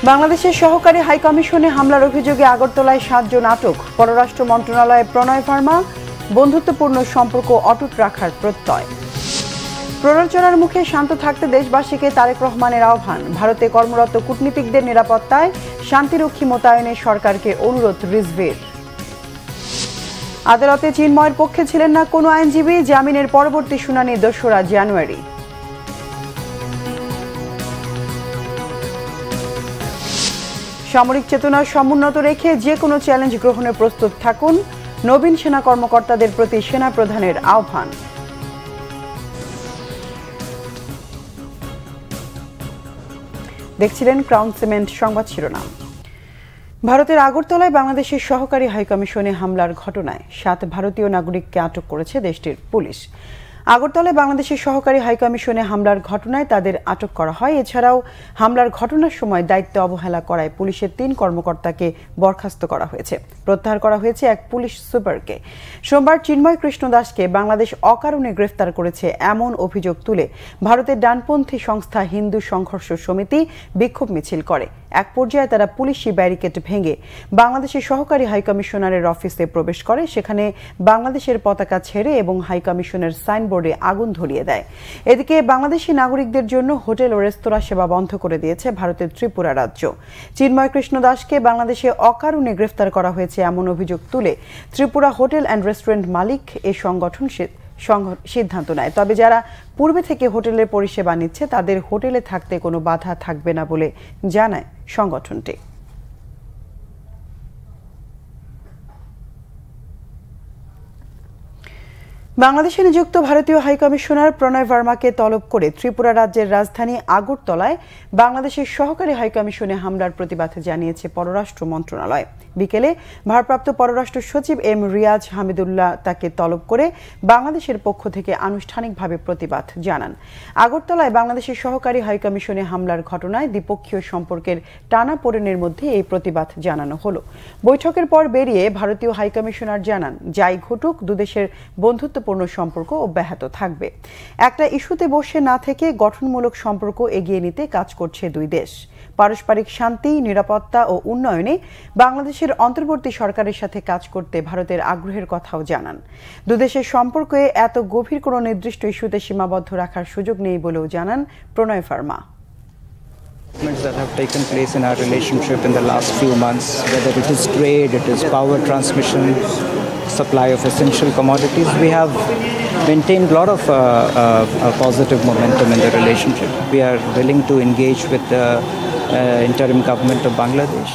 বাংলাদেশের সহকারী হাইকমিশনে হামলার অভিযোগে আগরতলায় 7 জন আটক। পররাষ্ট্র মন্ত্রণালয়ে প্রণয় ভার্মা বন্ধুত্বপূর্ণ সম্পর্ক অটুট রাখার প্রত্যয়। প্ররোচনার মুখে শান্ত থাকতে দেশবাসীকে তারেক রহমানের আহ্বান। ভারতে কর্মরত কূটনীতিকদের নিরাপত্তায় শান্তিরক্ষী মোতায়েনে সরকারকে অনুরোধ রিজভির। আদালতে চিন্ময়ের পক্ষে ছিলেন না কোনো আইনজীবী, জামিনের পরবর্তী শুনানি 2রা জানুয়ারি। সামরিক চেতনা সমুন্নত রেখে যে কোনো চ্যালেঞ্জ গ্রহণে প্রস্তুত থাকুন, নবীন সেনা কর্মকর্তাদের প্রতি সেনা প্রধানের আহ্বান। দেখছিলেন ক্রাউন সিমেন্ট সংবাদ শিরোনাম। ভারতের আগরতলায় বাংলাদেশের সহকারী হাইকমিশনে হামলার ঘটনায় 7 ভারতীয় নাগরিককে আটক করেছে দেশটির পুলিশ। আগরতলায় বাংলাদেশের সহকারী হাইকমিশনে হামলার ঘটনায় তাদের আটক করা হয়। এছাড়াও হামলার ঘটনার সময় দায়িত্ব অবহেলা করায় পুলিশের 3 কর্মকর্তাকে বরখাস্ত করা হয়েছে। প্রত্যাহার করা হয়েছে এক পুলিশ সুপারকে। সোমবার চিন্ময় কৃষ্ণ দাসকে বাংলাদেশ অকারণে গ্রেফতার করেছে এমন অভিযোগ তুলে ভারতের ডানপন্থী সংস্থা হিন্দু সংঘর্ষ সমিতি বিক্ষোভ মিছিল করে। এক পর্যায়ে তারা পুলিশি ব্যারিকেড ভেঙে বাংলাদেশের সহকারী হাইকমিশনারের অফিসে প্রবেশ করে। সেখানে বাংলাদেশের পতাকা ছেড়ে এবং হাইকমিশনের সাইনবোর্ডে আগুন ধরিয়ে দেয়। এদিকে বাংলাদেশি নাগরিকদের জন্য হোটেল ও রেস্তোরাঁ সেবা বন্ধ করে দিয়েছে ভারতের ত্রিপুরা রাজ্য। চিন্ময় কৃষ্ণ দাসকে বাংলাদেশে অকারণে গ্রেফতার করা হয়েছে এমন অভিযোগ তুলে ত্রিপুরা হোটেল অ্যান্ড রেস্টুরেন্ট মালিক এই সংগঠন সিদ্ধান্ত নেয়। তবে যারা পূর্বে থেকে হোটেলের পরিষেবা নিচ্ছে তাদের হোটেলে থাকতে কোনো বাধা থাকবে না বলে জানায় সংগঠনটি। বাংলাদেশে নিযুক্ত ভারতীয় হাইকমিশনার প্রণয় ভার্মাকে তলব করে ত্রিপুরা রাজ্যের রাজধানী আগরতলায় বাংলাদেশের সহকারী হাইকমিশনে হামলার প্রতিবাদ জানিয়েছে পররাষ্ট্র মন্ত্রণালয়। বিকেলে ভারপ্রাপ্ত পররাষ্ট্র সচিব এম রিয়াজ হামিদুল্লাহ তাকে তলব করে বাংলাদেশের পক্ষ থেকে আনুষ্ঠানিকভাবে প্রতিবাদ জানান। আগরতলায় বাংলাদেশের সহকারী হাইকমিশনে হামলার ঘটনায় দ্বিপক্ষীয় সম্পর্কের টানাপোড়েনের মধ্যে এই প্রতিবাদ জানানো হলো। বৈঠকের পর বেরিয়ে ভারতীয় হাইকমিশনার জানান, যাই ঘটুক দুদেশের বন্ধুত্বপূর্ণ সম্পর্ক অব্যাহত থাকবে। একটা ইস্যুতে বসে না থেকে গঠনমূলক সম্পর্ক এগিয়ে নিতে কাজ করছে দুই দেশ। পারস্পরিক শান্তি, নিরাপত্তা ও উন্নয়নে বাংলাদেশের অন্তর্বর্তী সরকারের সাথে কাজ করতে ভারতের আগ্রহের কথাও জানান। দুদেশের সম্পর্কে এত গভীর কোনো নির্দিষ্ট ইস্যুতে সীমাবদ্ধ রাখার সুযোগ নেই বলেও জানান প্রণয় Verma. That have taken place in our relationship in the last few months, whether it is trade, it is power transmission, supply of essential commodities, we have maintained a lot of positive momentum in the relationship. We are willing to engage with the interim government of Bangladesh.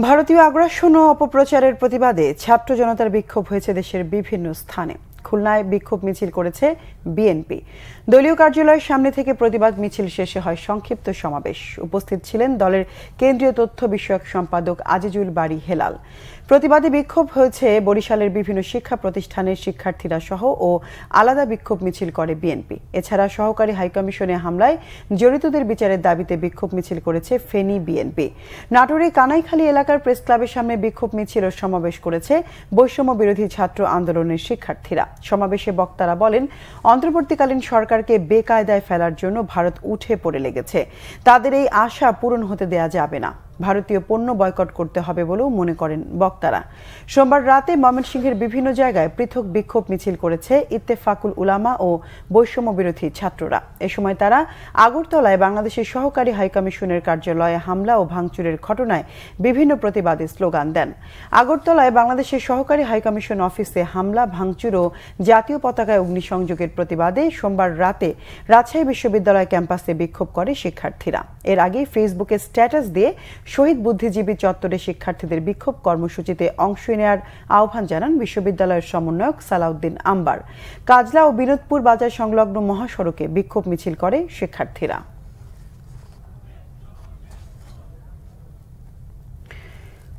ভারতীয় আগ্রাসন ও অপপ্রচারের প্রতিবাদে ছাত্র জনতার বিক্ষোভ হয়েছে দেশের বিভিন্ন স্থানে। খুলনায় বিক্ষোভ মিছিল করেছে বিএনপি। দলীয় কার্যালয়ের সামনে থেকে প্রতিবাদ মিছিল শেষে হয় সংক্ষিপ্ত সমাবেশ। উপস্থিত ছিলেন দলের কেন্দ্রীয় তথ্য বিষয়ক সম্পাদক আজিজুল বারী হেলাল। প্রতিবাদে বিক্ষোভ হয়েছে বরিশালের বিভিন্ন শিক্ষা প্রতিষ্ঠানের শিক্ষার্থীরা সহ ও আলাদা বিক্ষোভ মিছিল করে বিএনপি। এছাড়া সহকারী হাইকমিশনে হামলায় জড়িতদের বিচারের দাবিতে বিক্ষোভ মিছিল করেছে ফেনী বিএনপি। নাটোরে কানাইখালী এলাকার প্রেস ক্লাবের সামনে বিক্ষোভ মিছিল ও সমাবেশ করেছে বৈষম্য বিরোধী ছাত্র আন্দোলনের শিক্ষার্থীরা। সমাবেশে বক্তারা বলেন, অন্তর্বর্তীকালীন সরকারকে বেকায়দায় ফেলার জন্য ভারত উঠে পড়ে লেগেছে। তাদের এই আশা পূরণ হতে দেয়া যাবে না। ভারতীয় পণ্য বয়কট করতে হবে বলেও মনে করেন বক্তারা। সোমবার রাতে ময়মনসিংহের বিভিন্ন জায়গায় পৃথক বিক্ষোভ মিছিল করেছে ইত্তেফাকুল উলামা ও বৈষম্য বিরোধী ছাত্ররা। এ সময় তারা আগরতলায় বাংলাদেশের সহকারী হাইকমিশনের কার্যালয়ে হামলা ও ভাঙচুরের ঘটনায় বিভিন্ন প্রতিবাদী স্লোগান দেন। আগরতলায় বাংলাদেশের সহকারী হাইকমিশন অফিসে হামলা, ভাঙচুর ও জাতীয় পতাকায় অগ্নিসংযোগের প্রতিবাদে সোমবার রাতে রাজশাহী বিশ্ববিদ্যালয় ক্যাম্পাসে বিক্ষোভ করে শিক্ষার্থীরা। এর আগে ফেসবুকে স্ট্যাটাস দিয়ে শহীদ বুদ্ধিজীবী চত্বরে শিক্ষার্থীদের বিক্ষোভ কর্মসূচিতে অংশ নেওয়ার আহ্বান জানান বিশ্ববিদ্যালয়ের সমন্বয়ক সালাউদ্দিন আম্বার। কাজলা ও বিনোদপুর বাজার সংলগ্ন মহাসড়কে বিক্ষোভ মিছিল করে শিক্ষার্থীরা।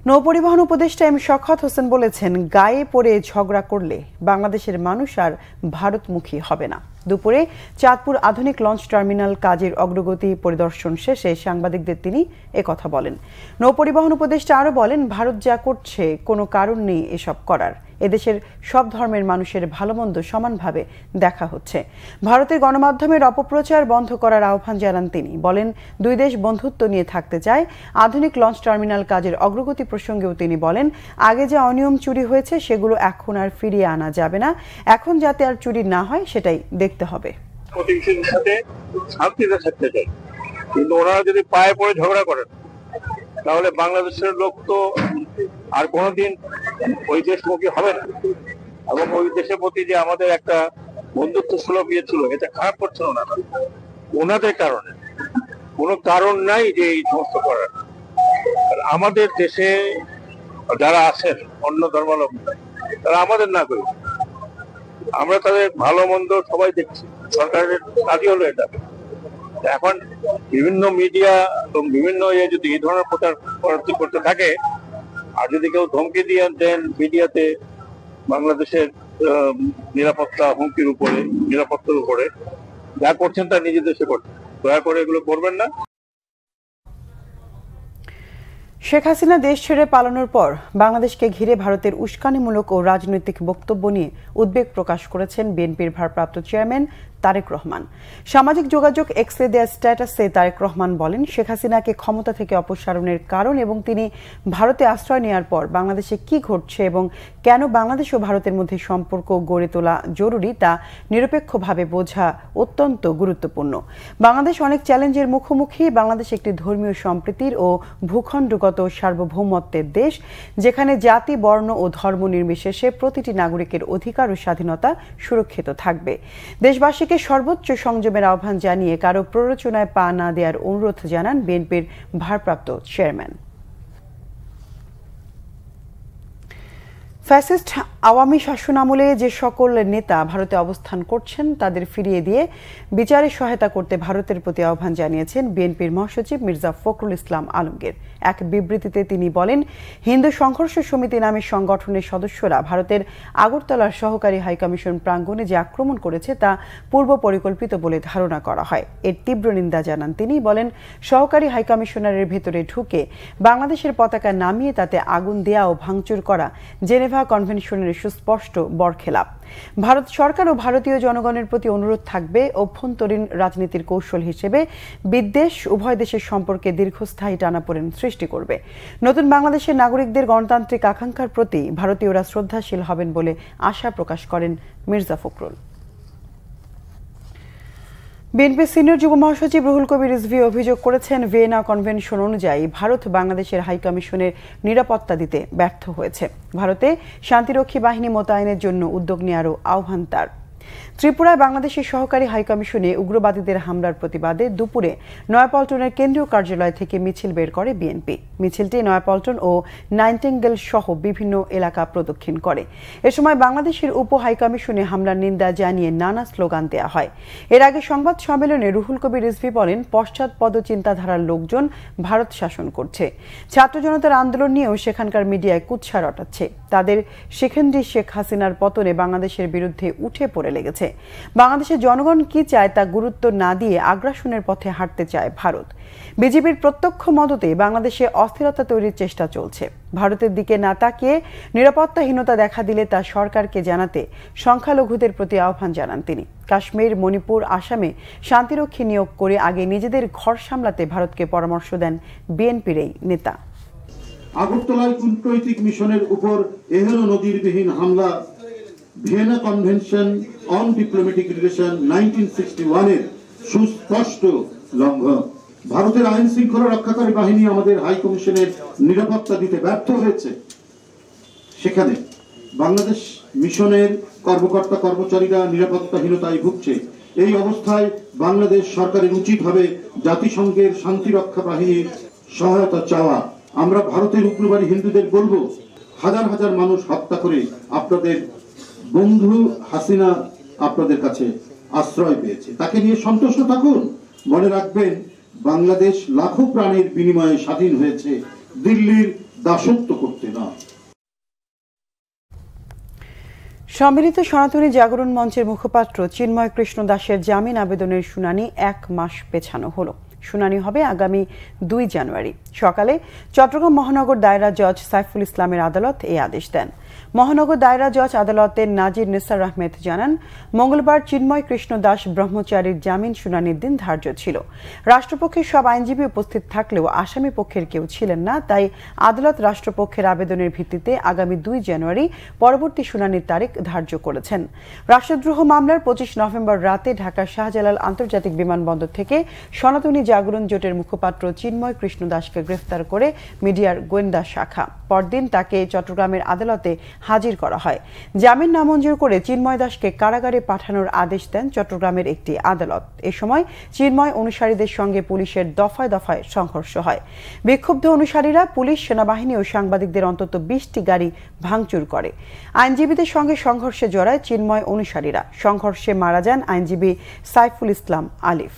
নৌপরিবহন উপদেষ্টা এম শওকত হোসেন বলেছেন, গায়ে পড়ে ঝগড়া করলে বাংলাদেশের মানুষ আর ভারতমুখী হবে না। দুপুরে চাঁদপুর আধুনিক লঞ্চ টার্মিনাল কাজের অগ্রগতি পরিদর্শন শেষে সাংবাদিকদের তিনি একথা বলেন। নৌপরিবহন উপদেষ্টা আরও বলেন, ভারত যা করছে কোনো কারণ নেই এসব করার। এদেশের সব ধর্মের মানুষের ভালোমন্দ সমানভাবে দেখা হচ্ছে। ভারতের গণমাধ্যমের অপপ্রচার বন্ধ করার আহ্বান জানান তিনি। বলেন, দুই দেশ বন্ধুত্ব নিয়ে থাকতে চায়। আধুনিক লঞ্চ টার্মিনাল কাজের অগ্রগতি প্রসঙ্গেও তিনি বলেন, আগে যে অনিয়ম চুরি হয়েছে সেগুলো এখন আর ফিরিয়ে আনা যাবে না। এখন যাতে আর চুরি না হয় সেটাই দেখতে হবে। প্রতিবেশীর সাথে শান্তিতে থাকতে চাই, কিন্তু ওনারা যদি পায়ে পড়ে ঝগড়া করেন তাহলে বাংলাদেশের লোক তো আর কোনোদিন ওই দেশমুখী হবে না, এবং ওই দেশের প্রতি যে আমাদের একটা বন্ধুত্ব সুলভ ইয়ে ছিল, এটা খারাপ করছেন ওনারা। ওনাদের কারণে কোনো কারণ নাই যে এই সমস্ত করার। আমাদের দেশে যারা আছেন অন্য ধর্মাবলম্বী, তারা আমাদের নাগরিক, আমরা তাদের ভালো মন্দ সবাই দেখছি। সরকারের কাজই হলো এটা। এখন বিভিন্ন মিডিয়া এবং বিভিন্ন যদি এই ধরনের প্রচার করতে থাকে, আর যদি কেউ ধমকি দিয়ে দেন মিডিয়াতে বাংলাদেশের নিরাপত্তা হুমকির উপরে, নিরাপত্তার উপরে, যা করছেন তা নিজের দেশে করছেন। দয়া করে এগুলো করবেন না। শেখ হাসিনা দেশ ছেড়ে পালানোর পর বাংলাদেশকে ঘিরে ভারতের উস্কানিমূলক ও রাজনৈতিক বক্তব্য নিয়ে উদ্বেগ প্রকাশ করেছেন বিএনপির ভারপ্রাপ্ত চেয়ারম্যান তারেক রহমান। সামাজিক যোগাযোগ এক্সে দেয়া স্ট্যাটাসে তারেক রহমান বলেন, শেখ হাসিনাকে ক্ষমতা থেকে অপসারণের কারণ এবং তিনি ভারতে আশ্রয় নেওয়ার পর বাংলাদেশে কি ঘটছে এবং কেন বাংলাদেশ ও ভারতের মধ্যে সম্পর্ক গড়ে তোলা জরুরি তা নিরপেক্ষভাবে বোঝা অত্যন্ত গুরুত্বপূর্ণ। বাংলাদেশ অনেক চ্যালেঞ্জের মুখোমুখি। বাংলাদেশ একটি ধর্মীয় সম্প্রীতির ও ভূখণ্ডগত সার্বভৌমত্বের দেশ, যেখানে জাতি, বর্ণ ও ধর্ম নির্বিশেষে প্রতিটি নাগরিকের অধিকার ও স্বাধীনতা সুরক্ষিত থাকবে। দেশবাসী সর্বোচ্চ সংযমের আহ্বান জানিয়ে কারো প্ররোচনায় পা না দেওয়ার অনুরোধ জানান বিএনপির ভারপ্রাপ্ত চেয়ারম্যান। ফ্যাসিস্ট আওয়ামী শাসনামলে যে সকল নেতা ভারতে অবস্থান করছেন তাদের ফিরিয়ে দিয়ে বিচারে সহায়তা করতে ভারতের প্রতি আহ্বান জানিয়েছেন বিএনপির মহাসচিব মির্জা ফখরুল ইসলাম আলমগীর। এক বিবৃতিতে তিনি বলেন, হিন্দু সংঘর্ষ সমিতি নামে সংগঠনের সদস্যরা ভারতের আগরতলার সহকারী হাইকমিশন প্রাঙ্গণে যে আক্রমণ করেছে তা পূর্ব পরিকল্পিত বলে ধারণা করা হয়। এর তীব্র নিন্দা জানান তিনি। বলেন, সহকারী হাইকমিশনারের ভেতরে ঢুকে বাংলাদেশের পতাকা নামিয়ে তাতে আগুন দেয়া ও ভাঙচুর করা জেনেভা কনভেনশনের সুস্পষ্ট বরখেলাপ। ভারত সরকার ও ভারতীয় জনগণের প্রতি অনুরোধ থাকবে, অভ্যন্তরীণ রাজনীতির কৌশল হিসেবে বিদ্বেষ উভয় দেশের সম্পর্কে দীর্ঘস্থায়ী টানাপোড়েন সৃষ্টি করবে। নতুন বাংলাদেশের নাগরিকদের গণতান্ত্রিক আকাঙ্ক্ষার প্রতি ভারতীয়রা শ্রদ্ধাশীল হবেন বলে আশা প্রকাশ করেন মির্জা ফখরুল। বিএনপি সিনিয়র যুব মহাসচিব রুহুল কবির রিজভী অভিযোগ করেছেন, ভিয়েনা কনভেনশন অনুযায়ী ভারত বাংলাদেশের হাইকমিশনের নিরাপত্তা দিতে ব্যর্থ হয়েছে। ভারতে শান্তিরক্ষী বাহিনী মোতায়েনের জন্য উদ্যোগ নেওয়ারও আহ্বান তার। ত্রিপুরায় বাংলাদেশের সহকারী হাইকমিশনে উগ্রবাদীদের হামলার প্রতিবাদে দুপুরে নয়াপল্টনের কেন্দ্রীয় কার্যালয় থেকে মিছিল বের করে বিএনপি। মিছিলটি নয়াপল্টন ও নাইটিঙ্গেল সহ বিভিন্ন এলাকা প্রদক্ষিণ করে। এ সময় বাংলাদেশের উপ হাইকমিশনে হামলার নিন্দা জানিয়ে নানা স্লোগান দেওয়া হয়। এর আগে সংবাদ সম্মেলনে রুহুল কবির রিজভী বলেন, পশ্চাৎপদ চিন্তাধারার লোকজন ভারত শাসন করছে। ছাত্র জনতার আন্দোলন নিয়েও সেখানকার মিডিয়ায় কুৎসা রটাচ্ছে। তাদের সেকেন্ডারি শেখ হাসিনার পতনে বাংলাদেশের বিরুদ্ধে উঠে পড়ে লেগেছে। বাংলাদেশের জনগণ কি চায় তা গুরুত্ব না দিয়ে আগ্রাসনের পথে হাঁটতে চায় ভারত। বিজেপির প্রত্যক্ষ মদতে বাংলাদেশে অস্থিরতা তৈরির চেষ্টা চলছে। ভারতের দিকে না তাকিয়ে নিরাপত্তাহীনতা দেখা দিলে তা সরকারকে জানাতে সংখ্যালঘুদের প্রতি আহ্বান জানান তিনি। কাশ্মীর, মণিপুর, আসামে শান্তিরক্ষী নিয়োগ করে আগে নিজেদের ঘর সামলাতে ভারতকে পরামর্শ দেন বিএনপির এই নেতা। আগরতলায় কূটনৈতিক মিশনের উপর এহেন নজিরবিহীন হামলা Vienna convention on diplomatic relation 1961 এর সুস্পষ্ট লঙ্ঘন। ভারতের আইন শৃঙ্খলা রক্ষাকারী বাহিনী আমাদের হাই কমিশনের নিরাপত্তা দিতে ব্যর্থ হয়েছে। সেখানে বাংলাদেশ মিশনের কর্মকর্তা কর্মচারীরা নিরাপত্তাহীনতায় ভুগছে। এই অবস্থায় বাংলাদেশ সরকারের উচিত হবে জাতিসংঘের শান্তিরক্ষা বাহিনীর সহায়তা চাওয়া। আমরা ভারতের উগ্রবাদী হিন্দুদের বলবো, হাজার হাজার মানুষ হত্যা করে আপনাদের বন্ধু হাসিনা আপনাদের কাছে আশ্রয় পেয়েছে, তাকে নিয়ে সন্তুষ্ট থাকুন। মনে রাখবেন, বাংলাদেশ লাখো প্রাণের বিনিময়ে স্বাধীন হয়েছে, দিল্লির দাসত্ব করতে না। সম্মিলিত সনাতনী জাগরণ মঞ্চের মুখপাত্র চিন্ময় কৃষ্ণ দাসের জামিন আবেদনের শুনানি 1 মাস পেছানো হলো। শুনানি হবে আগামী 2 জানুয়ারি সকালে। চট্টগ্রাম মহানগর দায়রা জজ সাইফুল ইসলামের আদালত এই আদেশ দেন। মহানগর দায়রা জজ আদালতের নাজির নিসার আহমেদ জানান, মঙ্গলবার চিন্ময় কৃষ্ণ দাস ব্রহ্মচারীর জামিন শুনানির দিন ধার্য ছিল। রাষ্ট্রপক্ষের সব আইনজীবী উপস্থিত থাকলেও আসামি পক্ষের কেউ ছিলেন না, তাই আদালত রাষ্ট্রপক্ষের আবেদনের ভিত্তিতে আগামী 2 জানুয়ারি পরবর্তী শুনানির তারিখ ধার্য করেছেন। রাষ্ট্রদ্রোহ মামলার 25 নভেম্বর রাতে ঢাকার শাহজালাল আন্তর্জাতিক বিমানবন্দর থেকে সনাতনী জাগরণ জোটের মুখপাত্র চিন্ময় কৃষ্ণ দাসকে গ্রেফতার করে মিডিয়ার গোয়েন্দা শাখা। পরদিন তাকে চট্টগ্রামের আদালতে হাজির করা হয়। জামিন নামঞ্জুর করে চিন্ময় দাসকে কারাগারে পাঠানোর আদেশ দেন চট্টগ্রামের একটি আদালত। এ সময় চিন্ময় অনুসারীদের সঙ্গে পুলিশের দফায় দফায় সংঘর্ষ হয়। বিক্ষুব্ধ অনুসারীরা পুলিশ, সেনাবাহিনী ও সাংবাদিকদের অন্তত 20টি গাড়ি ভাঙচুর করে। আইনজীবীদের সঙ্গে সংঘর্ষে জড়ায় চিন্ময় অনুসারীরা। সংঘর্ষে মারা যান আইনজীবী সাইফুল ইসলাম আলিফ।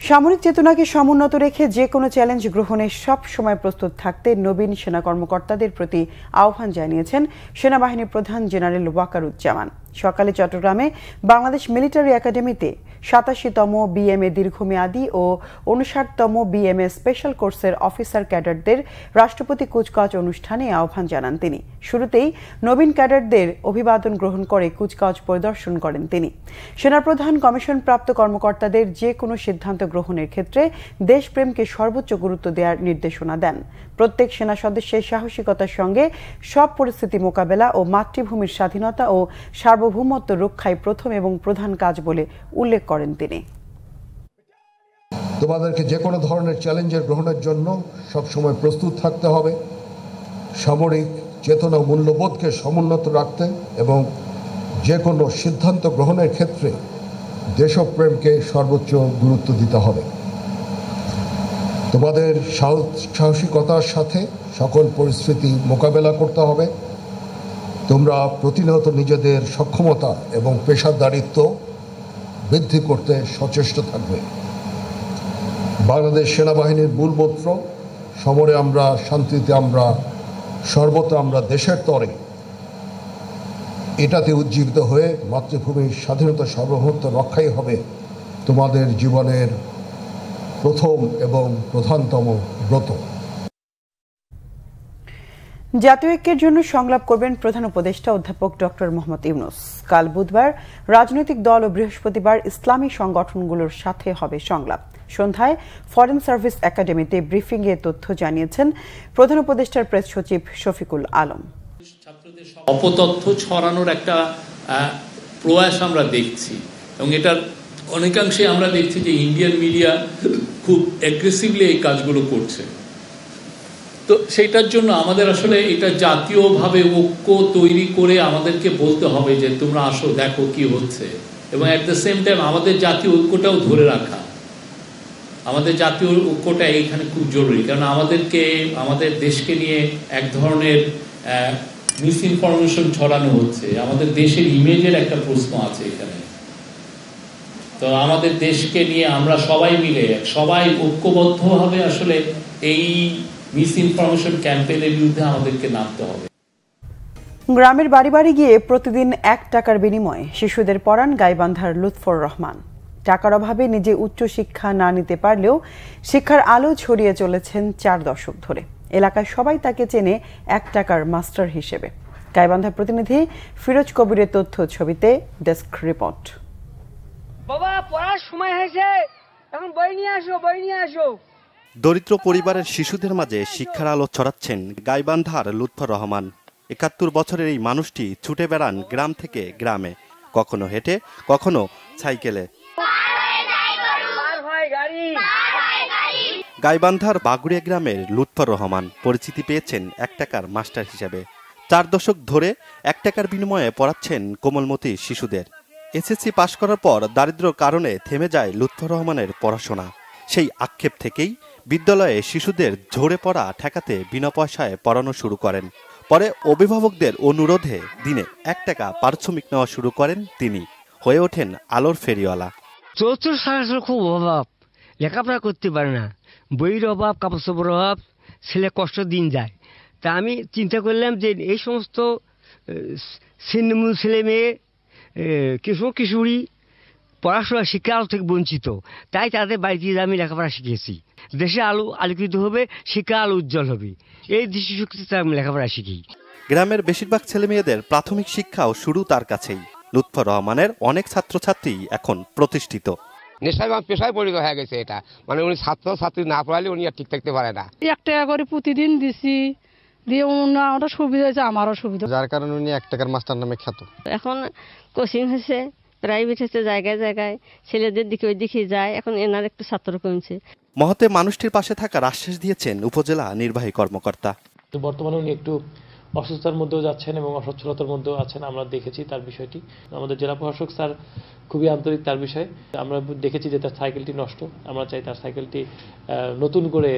সামরিক চেতনাকে সমুন্নত রেখে যে কোনো চ্যালেঞ্জ গ্রহণে সব সময় প্রস্তুত থাকতে নবীন সেনা কর্মকর্তাদের প্রতি আহ্বান জানিয়েছেন সেনাবাহিনী প্রধান জেনারেল ওয়াকারুজ্জামান। সকালে চট্টগ্রামে বাংলাদেশ মিলিটারি একাডেমিতে 87তম বিএমএ দীর্ঘমেয়াদী ও 59তম বিএমএ স্পেশাল কোর্সের অফিসার ক্যাডারদের রাষ্ট্রপতি কুচকাওয়াজ অনুষ্ঠানে আহ্বান জানান তিনি। শুরুতেই নবীন ক্যাডারদের অভিবাদন গ্রহণ করে কুচকাওয়াজ পরিদর্শন করেন তিনি। সেনাপ্রধান কমিশনপ্রাপ্ত কর্মকর্তাদের যে কোনো সিদ্ধান্ত গ্রহণের ক্ষেত্রে দেশপ্রেমকে সর্বোচ্চ গুরুত্ব দেওয়ার নির্দেশনা দেন। প্রত্যেক সেনা সদস্যের সাহসিকতার সঙ্গে সব পরিস্থিতি মোকাবেলা ও মাতৃভূমির স্বাধীনতা ও সার্বভৌমত্ব রক্ষাই প্রথম এবং প্রধান কাজ বলে উল্লেখ করেন তিনি। তোমাদেরকে যে কোনো ধরনের চ্যালেঞ্জের গ্রহণের জন্য সবসময় প্রস্তুত থাকতে হবে, সামরিক চেতনা মূল্যবোধকে সমুন্নত রাখতে এবং যে কোনো সিদ্ধান্ত গ্রহণের ক্ষেত্রে দেশপ্রেমকে সর্বোচ্চ গুরুত্ব দিতে হবে। তোমাদের সাহসিকতার সাথে সকল পরিস্থিতি মোকাবেলা করতে হবে। তোমরা প্রতিনিয়ত নিজেদের সক্ষমতা এবং পেশাদারিত্ব বৃদ্ধি করতে সচেষ্ট থাকবে। বাংলাদেশ সেনাবাহিনীর মূল মন্ত্র, সমরে আমরা, শান্তিতে আমরা, সর্বত্র আমরা দেশের তরে, এটাতে উজ্জীবিত হয়ে মাতৃভূমির স্বাধীনতা সার্বভৌমত্ব রক্ষাই হবে তোমাদের জীবনের প্রথম এবং প্রধানতম ব্রত। জাতীয় ঐক্যের জন্য সংলাপ করবেন প্রধান উপদেষ্টা অধ্যাপক ডক্টর মোহাম্মদ ইউনূস। কাল বুধবার রাজনৈতিক দল ও বৃহস্পতিবার ইসলামী সংগঠনগুলোর সাথে হবে সংলাপ। সন্ধ্যায় ফরেন সার্ভিস একাডেমিতে ব্রিফিংয়ে তথ্য জানিয়েছেন প্রধান উপদেষ্টার প্রেস সচিব শফিকুল আলম। অপতথ্য ছড়ানোর একটা প্রয়াস আমরা দেখছি এবং এটার অনেকাংশে আমরা দেখছি যে ইন্ডিয়ান মিডিয়া খুব অ্যাগ্রেসিভলি এই কাজগুলো করছে। তো সেইটার জন্য আমাদের আসলে এটা জাতীয়ভাবে ঐক্য তৈরি করে আমাদেরকে বলতে হবে যে তোমরা আসো, দেখো কি হচ্ছে, এবং অ্যাট দ্য সেম টাইম আমাদের জাতীয় ঐক্যটাও ধরে রাখা। আমাদের জাতীয় ঐক্যটা এইখানে খুব জরুরি, কারণ আমাদের দেশকে নিয়ে এক ধরনের মিস ইনফরমেশন ছড়ানো হচ্ছে। আমাদের দেশের ইমেজের একটা প্রশ্ন আছে এখানে। তো আমাদের দেশকে নিয়ে আমরা সবাই মিলে, সবাই ঐক্যবদ্ধভাবে আসলে এই মিস ইনফরমেশন ক্যাম্পেইনের বিরুদ্ধে আমাদেরকে নামতে হবে। গ্রামের বাড়ি বাড়ি গিয়ে প্রতিদিন 1 টাকার বিনিময়ে শিশুদের পড়ান গাইবান্ধার লুৎফর রহমান। টাকার অভাবে নিজে উচ্চ শিক্ষা না নিতে পারলেও শিক্ষার আলো ছড়িয়ে চলেছেন 4 দশক ধরে। এলাকায় সবাই তাকে চেনে 1 টাকার মাস্টার হিসেবে। গাইবান্ধা প্রতিনিধি ফিরোজ কবিরের তথ্য ছবিতে ডেস্ক রিপোর্ট। বাবা, পড়ার সময় হয়েছে, এখন বই নিয়ে আসো, বই নিয়ে আসো। দরিদ্র পরিবারের শিশুদের মাঝে শিক্ষার আলো ছড়াচ্ছেন গাইবান্ধার লুৎফর রহমান। 71 বছরের এই মানুষটি ছুটে বেড়ান গ্রাম থেকে গ্রামে, কখনো হেঁটে, কখনো সাইকেলে। গাইবান্ধার বাগুড়িয়া গ্রামের লুৎফর রহমান পরিচিতি পেয়েছেন 1 টাকার মাস্টার হিসেবে। 4 দশক ধরে 1 টাকার বিনিময়ে পড়াচ্ছেন কোমলমতি শিশুদের। এসএসসি পাশ করার পর দারিদ্র্যের কারণে থেমে যায় লুৎফর রহমানের পড়াশোনা। সেই আক্ষেপ থেকেই বিদ্যালয়ে শিশুদের ঝরে পড়া ঠেকাতে বিনা পয়সায় পড়ানো শুরু করেন। পরে অভিভাবকদের অনুরোধে দিনে 1 টাকা পারিশ্রমিক নেওয়া শুরু করেন তিনি। হয়ে ওঠেন আলোর ফেরিওয়ালা। চতুর সারাসর খুব অভাব, লেখাপড়া করতে পারে না, বইয়ের অভাব, কাপড় চোপড়ের অভাব, ছেলে কষ্ট দিন যায়। তা আমি চিন্তা করলাম যে এই সমস্ত ছিন্নমূল ছেলে মেয়ে, কিশোর কিশোরী পড়াশোনা শিক্ষা আলো থেকে বঞ্চিত, তাই তাদের বাড়িতে আমি লেখাপড়া শিখিয়েছি। দেশে আলো আলোকিত হবে, শিক্ষা আলো উজ্জ্বল হবে, এই দৃষ্টিশক্তিতে আমি লেখাপড়া শিখি। গ্রামের বেশিরভাগ ছেলেমেয়েদের প্রাথমিক শিক্ষাও শুরু তার কাছেই। লুৎফর রহমানের অনেক ছাত্রছাত্রী এখন প্রতিষ্ঠিত। নেশায় পেশায় পরিণত হয়ে গেছে এটা, মানে উনি ছাত্রছাত্রী না পড়ালে উনি আর ঠিক থাকতে পারে না। 1 টাকা করে প্রতিদিন দিছি, দিয়ে ওনারও সুবিধা হয়েছে, আমারও সুবিধা, যার কারণে উনি 1 টাকার মাস্টার নামে খ্যাত। এখন কোচিং হয়েছে, প্রাইভেট হচ্ছে, জায়গায় জায়গায় ছেলেদের দিকে ওই দিকে যায়, এখন এনার একটু ছাত্র কমছে। মহতে মানুষটির পাশে থাকার আশ্বাস দিয়েছেন উপজেলা নির্বাহী কর্মকর্তা। বর্তমানে উনি একটু অসুস্থতার মধ্যেও যাচ্ছেন এবং অসচ্ছলতার মধ্যেও আছেন, আমরা দেখেছি তার বিষয়টি। আমাদের জেলা প্রশাসক স্যার খুবই আন্তরিক তার বিষয়ে। আমরা দেখেছি যে তার সাইকেলটি নষ্ট, আমরা চাই তার সাইকেলটি নতুন করে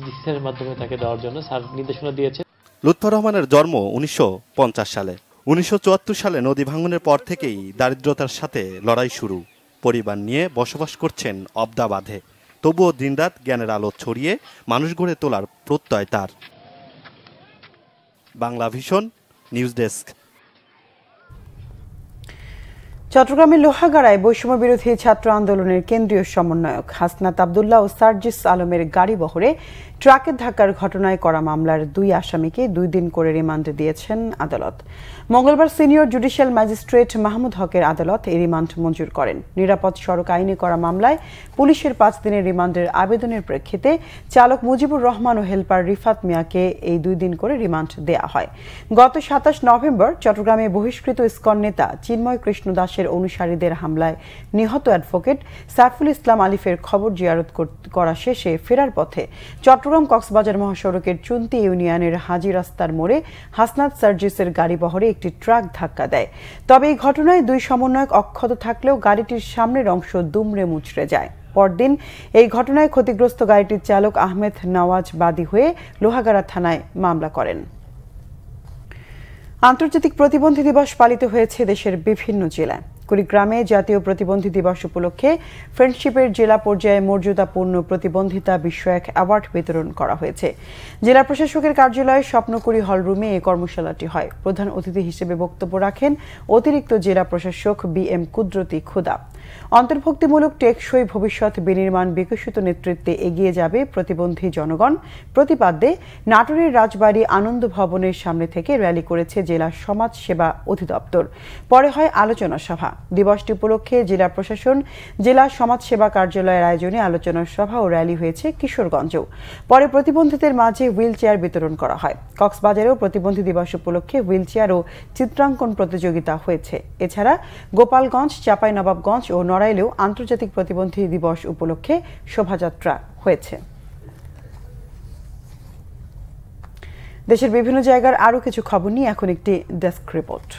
ডিসিশনের মাধ্যমে তাকে দেওয়ার জন্য স্যার নির্দেশনা দিয়েছে। লুৎফর রহমানের জন্ম 1950 সালে। 1974 সালে নদী ভাঙনের পর থেকেই দারিদ্রতার সাথে লড়াই শুরু। পরিবার নিয়ে বসবাস করছেন অবদাবাদে। তবুও দিনরাত জ্ঞানের আলো ছড়িয়ে মানুষ গড়ে তোলার প্রত্যয় তার। Bangla vision news desk. চট্টগ্রামের লোহাগাড়ায় বৈষম্য বিরোধী ছাত্র আন্দোলনের কেন্দ্রীয় সমন্বয়ক হাসনাত আব্দুল্লাহ ও সার্জিস আলমের গাড়ি বহরে ট্রাকের ধাক্কার ঘটনায় করা মামলার 2 আসামিকে 2 দিন করে রিমান্ডে দিয়েছেন আদালত। মঙ্গলবার সিনিয়র জুডিশিয়াল ম্যাজিস্ট্রেট মাহমুদ হকের আদালত এই রিমান্ড মঞ্জুর করেন। নিরাপদ সড়ক আইনে করা মামলায় পুলিশের 5 দিনের রিমান্ডের আবেদনের প্রেক্ষিতে চালক মুজিবুর রহমান ও হেলপার রিফাত মিয়াকে এই 2 দিন করে রিমান্ড দেয়া হয়। গত 27 নভেম্বর চট্টগ্রামে বহিষ্কৃত ইসকন নেতা চিন্ময় কৃষ্ণ দাসের অনুসারীদের হামলায় নিহত অ্যাডভোকেট সাইফুল ইসলাম আলিফের খবর জিয়ারত করা শেষে ফেরার পথে চট্টগ্রাম কক্সবাজার মহাসড়কের চুন্তি ইউনিয়নের হাজি রাস্তার মোড়ে হাসনাত সার্জিসের গাড়ি বহরে একটি ট্রাক ধাক্কা দেয়। তবে এই ঘটনায় 2 সমন্বয়ক অক্ষত থাকলেও গাড়িটির সামনের অংশ দুমড়ে মুচড়ে যায়। পরদিন এই ঘটনায় ক্ষতিগ্রস্ত গাড়িটির চালক আহমেদ নওয়াজ বাদী হয়ে লোহাগাড়া থানায় মামলা করেন। আন্তর্জাতিক প্রতিবন্ধী দিবস পালিত হয়েছে দেশের বিভিন্ন জেলায়। কুড়িগ্রামে জাতীয় প্রতিবন্ধী দিবস উপলক্ষে ফ্রেন্ডশিপের জেলা পর্যায়ে মর্যাদাপূর্ণ প্রতিবন্ধিতা বিষয়ক অ্যাওয়ার্ড বিতরণ করা হয়েছে। জেলা প্রশাসকের কার্যালয়ে স্বপ্নকুড়ি হলরুমে এই কর্মশালাটি হয়। প্রধান অতিথি হিসেবে বক্তব্য রাখেন অতিরিক্ত জেলা প্রশাসক BM কুদরতি খুদা। অন্তর্ভুক্তিমূলক টেকসই ভবিষ্যৎ বিনির্মাণ বিকশিত নেতৃত্বে এগিয়ে যাবে প্রতিবন্ধী জনগণ প্রতিপাদ্যে নাটোরের রাজবাড়ী আনন্দ ভবনের সামনে থেকে র্যালি করেছে জেলা সমাজ সেবা অধিদপ্তর। পরে হয় আলোচনা সভা। দিবসটি উপলক্ষে জেলা প্রশাসন, জেলা সমাজ সেবা কার্যালয়ের আয়োজনে আলোচনা সভা ও র্যালি হয়েছে কিশোরগঞ্জেও। পরে প্রতিবন্ধীদের মাঝে হুইল চেয়ার বিতরণ করা হয়। কক্সবাজারেও প্রতিবন্ধী দিবস উপলক্ষে হুইল চেয়ার ও চিত্রাঙ্কন প্রতিযোগিতা হয়েছে। এছাড়া গোপালগঞ্জ, চাঁপাইনবাবগঞ্জ ও নড়াইলেও আন্তর্জাতিক প্রতিবন্ধী দিবস উপলক্ষে শোভাযাত্রা হয়েছে। দেশের বিভিন্ন জায়গার আরো কিছু খবর নিয়ে এখন একটি ডেস্ক রিপোর্ট।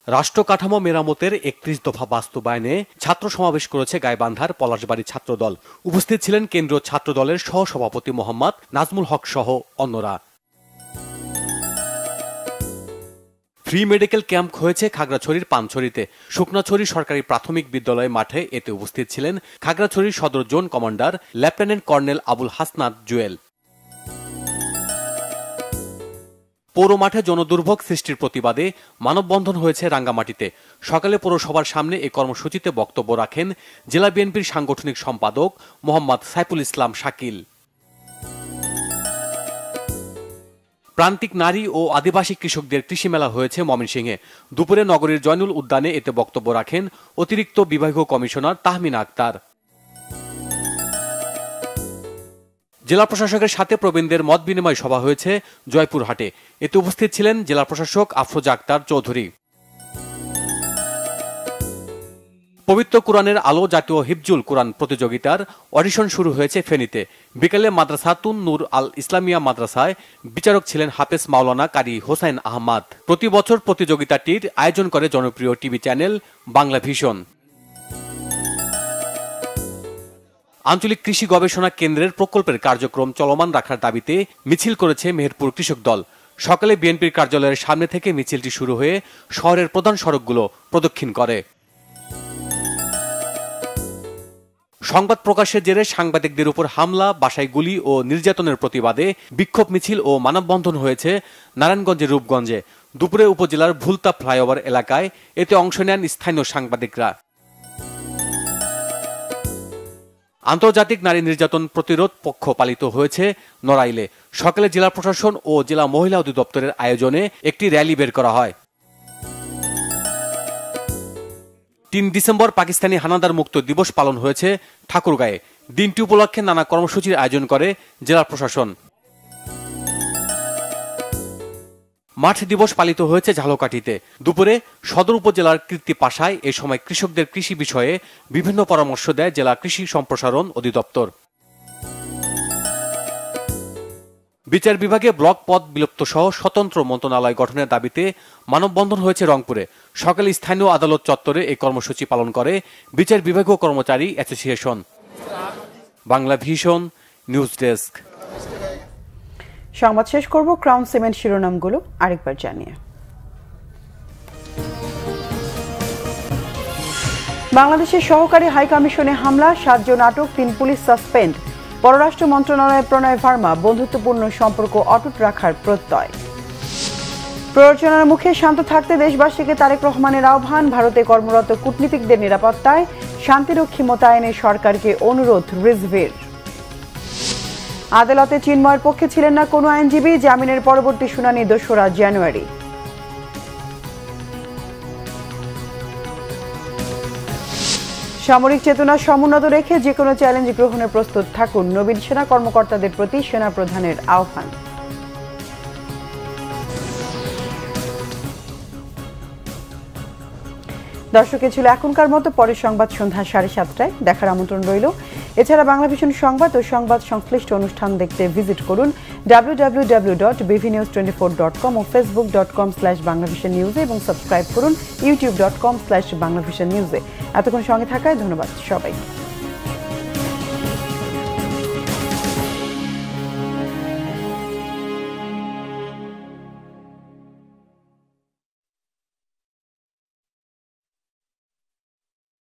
রাষ্ট্র কাঠামো মেরামতের 31 দফা বাস্তবায়নে ছাত্র সমাবেশ করেছে গাইবান্ধার পলাশবাড়ী ছাত্রদল। উপস্থিত ছিলেন কেন্দ্রীয় ছাত্রদলের সহসভাপতি মোহাম্মদ নাজমুল হক সহ অন্যরা। ফ্রি মেডিকেল ক্যাম্প হয়েছে খাগড়াছড়ির পানছড়িতে। শুকনাছড়ি সরকারি প্রাথমিক বিদ্যালয় মাঠে এতে উপস্থিত ছিলেন খাগড়াছড়ির সদর zone commander lieutenant colonel Abul Hasnat Jewel. পৌর মাঠে জনদুর্ভোগ সৃষ্টির প্রতিবাদে মানববন্ধন হয়েছে রাঙ্গামাটিতে। সকালে পৌরসভার সামনে এই কর্মসূচিতে বক্তব্য রাখেন জেলা বিএনপির সাংগঠনিক সম্পাদক মোহাম্মদ সাইফুল ইসলাম শাকিল। প্রান্তিক নারী ও আদিবাসী কৃষকদের কৃষি মেলা হয়েছে ময়মনসিংহে। দুপুরে নগরীর জয়নুল উদ্যানে এতে বক্তব্য রাখেন অতিরিক্ত বিভাগীয় কমিশনার তাহমিনা আক্তার। জেলা প্রশাসকের সাথে প্রবীণদের মত বিনিময় সভা হয়েছে জয়পুরহাটে। এতে উপস্থিত ছিলেন জেলা প্রশাসক আফরোজা আক্তার চৌধুরী। পবিত্র কোরআনের আলো জাতীয় হিফজুল কোরআন প্রতিযোগিতার অডিশন শুরু হয়েছে ফেনীতে। বিকেলে মাদ্রাসাতুন নূর আল ইসলামিয়া মাদ্রাসায় বিচারক ছিলেন হাফেজ মাওলানা কারি হোসাইন আহমদ। প্রতি বছর প্রতিযোগিতাটির আয়োজন করে জনপ্রিয় টিভি চ্যানেল বাংলা ভিশন। আঞ্চলিক কৃষি গবেষণা কেন্দ্রের প্রকল্পের কার্যক্রম চলমান রাখার দাবিতে মিছিল করেছে মেহেরপুর কৃষক দল। সকালে বিএনপির কার্যালয়ের সামনে থেকে মিছিলটি শুরু হয়ে শহরের প্রধান সড়কগুলো প্রদক্ষিণ করে। সংবাদ প্রকাশের জেরে সাংবাদিকদের উপর হামলা, বাসায় গুলি ও নির্যাতনের প্রতিবাদে বিক্ষোভ মিছিল ও মানববন্ধন হয়েছে নারায়ণগঞ্জের রূপগঞ্জে। দুপুরে উপজেলার ভুলতা ফ্লাইওভার এলাকায় এতে অংশ নেন স্থানীয় সাংবাদিকরা। আন্তর্জাতিক নারী নির্যাতন প্রতিরোধ পক্ষ পালিত হয়েছে নড়াইলে। সকালে জেলা প্রশাসন ও জেলা মহিলা অধিদপ্তরের আয়োজনে একটি র্যালি বের করা হয়। ৩ ডিসেম্বর পাকিস্তানি হানাদার মুক্ত দিবস পালন হয়েছে ঠাকুরগাঁয়ে। দিনটি উপলক্ষে নানা কর্মসূচির আয়োজন করে জেলা প্রশাসন। মাঠ দিবস পালিত হয়েছে ঝালকাঠিতে। দুপুরে সদর উপজেলার কীর্তি পাশায় এ সময় কৃষকদের কৃষি বিষয়ে বিভিন্ন পরামর্শ দেয় জেলা কৃষি সম্প্রসারণ অধিদপ্তর। বিচার বিভাগে ব্লক পদ বিলুপ্ত সহ স্বতন্ত্র মন্ত্রণালয় গঠনের দাবিতে মানববন্ধন হয়েছে রংপুরে। সকালে স্থানীয় আদালত চত্বরে এই কর্মসূচি পালন করে বিচার বিভাগীয় কর্মচারী association. Bangla vision news desk. সংবাদ শেষ করব ক্রাউন সিমেন্ট শিরোনামগুলো আরেকবার জানিয়ে। বাংলাদেশের সহকারী হাই কমিশনে হামলা, 7 জন আটক, 3 পুলিশ সাসপেন্ড। পররাষ্ট্র মন্ত্রণালয়ের প্রণয় ভার্মা বন্ধুত্বপূর্ণ সম্পর্ক অটুট রাখার প্রত্যয়। প্ররোচনার মুখে শান্ত থাকতে দেশবাসীকে তারেক রহমানের আহ্বান। ভারতে কর্মরত কূটনীতিকদের নিরাপত্তায় শান্তিরক্ষী মোতায়েনে সরকারকে অনুরোধ রিজভির। আদালতে চিন্ময়ের পক্ষে ছিলেন না কোনো আইনজীবী, জামিনের পরবর্তী শুনানি 2রা জানুয়ারি। সামরিক চেতনা সমুন্নত রেখে যে কোনো চ্যালেঞ্জ গ্রহণে প্রস্তুত থাকুন, নবীন সেনা কর্মকর্তাদের প্রতি সেনা প্রধানের আহ্বান। দর্শকে ছিল এখনকার মতো। পরের সংবাদ সন্ধ্যা 7:30টায় দেখার আমন্ত্রণ রইল। এছাড়া বাংলা ভিশন সংবাদ ও সংবাদ সংশ্লিষ্ট অনুষ্ঠান দেখতে ভিজিট করুন www.bvnews24.com ও facebook.com/banglavisionnews এবং সাবস্ক্রাইব করুন youtube.com/banglavisionnews। এতক্ষণ সঙ্গে থাকায় ধন্যবাদ সবাই।